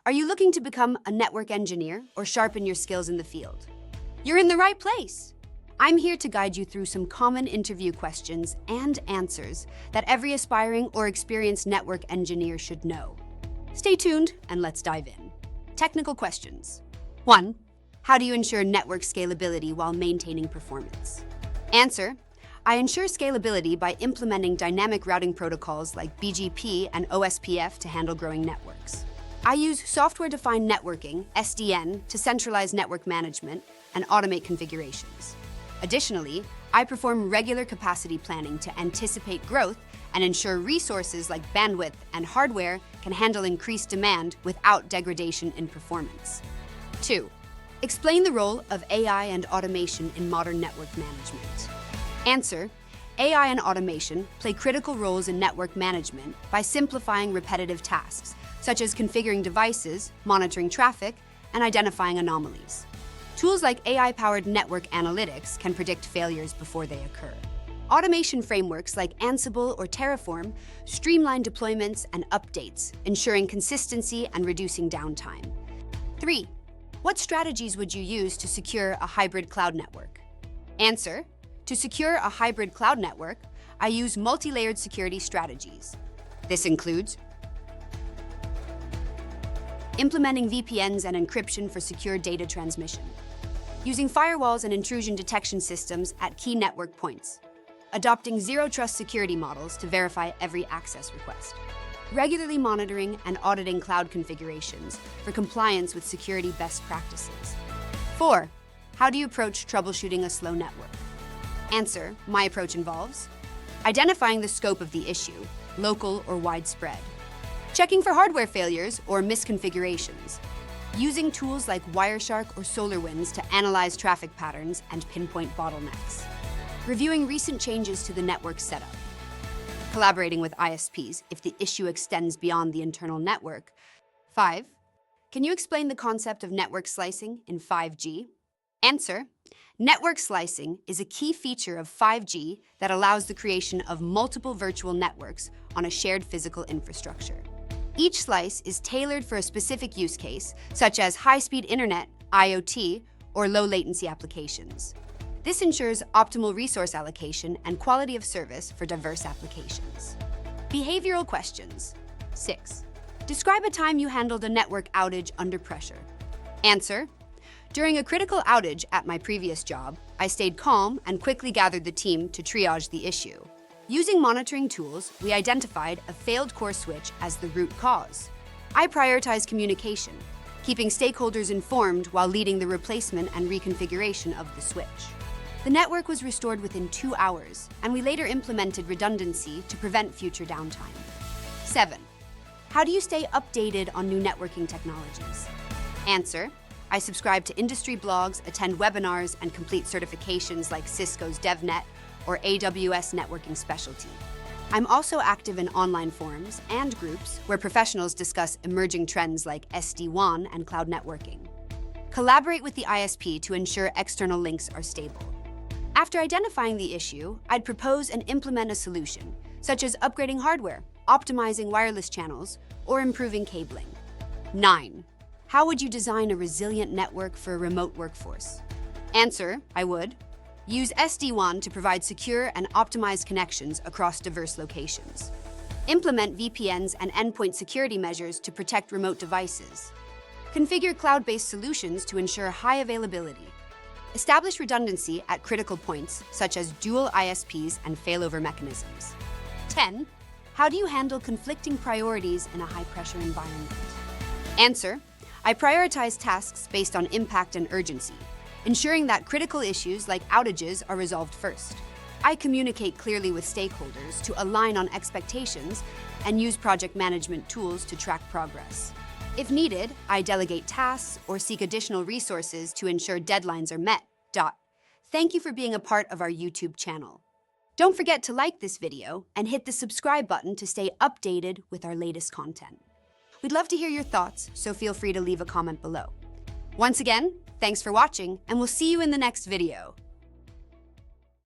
Are you looking to become a network engineer or sharpen your skills in the field? You're in the right place. I'm here to guide you through some common interview questions and answers that every aspiring or experienced network engineer should know. Stay tuned and let's dive in. Technical questions. 1. How do you ensure network scalability while maintaining performance? Answer. I ensure scalability by implementing dynamic routing protocols like BGP and OSPF to handle growing networks. I use software-defined networking, SDN, to centralize network management and automate configurations. Additionally, I perform regular capacity planning to anticipate growth and ensure resources like bandwidth and hardware can handle increased demand without degradation in performance. 2. Explain the role of AI and automation in modern network management. Answer. AI and automation play critical roles in network management by simplifying repetitive tasks, such as configuring devices, monitoring traffic, and identifying anomalies. Tools like AI-powered network analytics can predict failures before they occur. Automation frameworks like Ansible or Terraform streamline deployments and updates, ensuring consistency and reducing downtime. 3. What strategies would you use to secure a hybrid cloud network? Answer. To secure a hybrid cloud network, I use multi-layered security strategies. This includes implementing VPNs and encryption for secure data transmission, using firewalls and intrusion detection systems at key network points, adopting zero-trust security models to verify every access request, regularly monitoring and auditing cloud configurations for compliance with security best practices. 4. How do you approach troubleshooting a slow network? Answer. My approach involves identifying the scope of the issue, local or widespread, checking for hardware failures or misconfigurations, using tools like Wireshark or SolarWinds to analyze traffic patterns and pinpoint bottlenecks, reviewing recent changes to the network setup, collaborating with ISPs if the issue extends beyond the internal network. 5. Can you explain the concept of network slicing in 5G? Answer. Network slicing is a key feature of 5G that allows the creation of multiple virtual networks on a shared physical infrastructure. Each slice is tailored for a specific use case, such as high-speed internet, IoT, or low-latency applications. This ensures optimal resource allocation and quality of service for diverse applications. Behavioral questions. 6. Describe a time you handled a network outage under pressure. Answer. During a critical outage at my previous job, I stayed calm and quickly gathered the team to triage the issue. Using monitoring tools, we identified a failed core switch as the root cause. I prioritized communication, keeping stakeholders informed while leading the replacement and reconfiguration of the switch. The network was restored within 2 hours, and we later implemented redundancy to prevent future downtime. 7. How do you stay updated on new networking technologies? Answer. I subscribe to industry blogs, attend webinars, and complete certifications like Cisco's DevNet or AWS Networking Specialty. I'm also active in online forums and groups where professionals discuss emerging trends like SD-WAN and cloud networking. Collaborate with the ISP to ensure external links are stable. After identifying the issue, I'd propose and implement a solution, such as upgrading hardware, optimizing wireless channels, or improving cabling. 9. How would you design a resilient network for a remote workforce? Answer. I would use SD-WAN to provide secure and optimized connections across diverse locations. Implement VPNs and endpoint security measures to protect remote devices. Configure cloud-based solutions to ensure high availability. Establish redundancy at critical points, such as dual ISPs and failover mechanisms. 10. How do you handle conflicting priorities in a high-pressure environment? Answer. I prioritize tasks based on impact and urgency, ensuring that critical issues like outages are resolved first. I communicate clearly with stakeholders to align on expectations and use project management tools to track progress. If needed, I delegate tasks or seek additional resources to ensure deadlines are met. Thank you for being a part of our YouTube channel. Don't forget to like this video and hit the subscribe button to stay updated with our latest content. We'd love to hear your thoughts, so feel free to leave a comment below. Once again, thanks for watching, and we'll see you in the next video.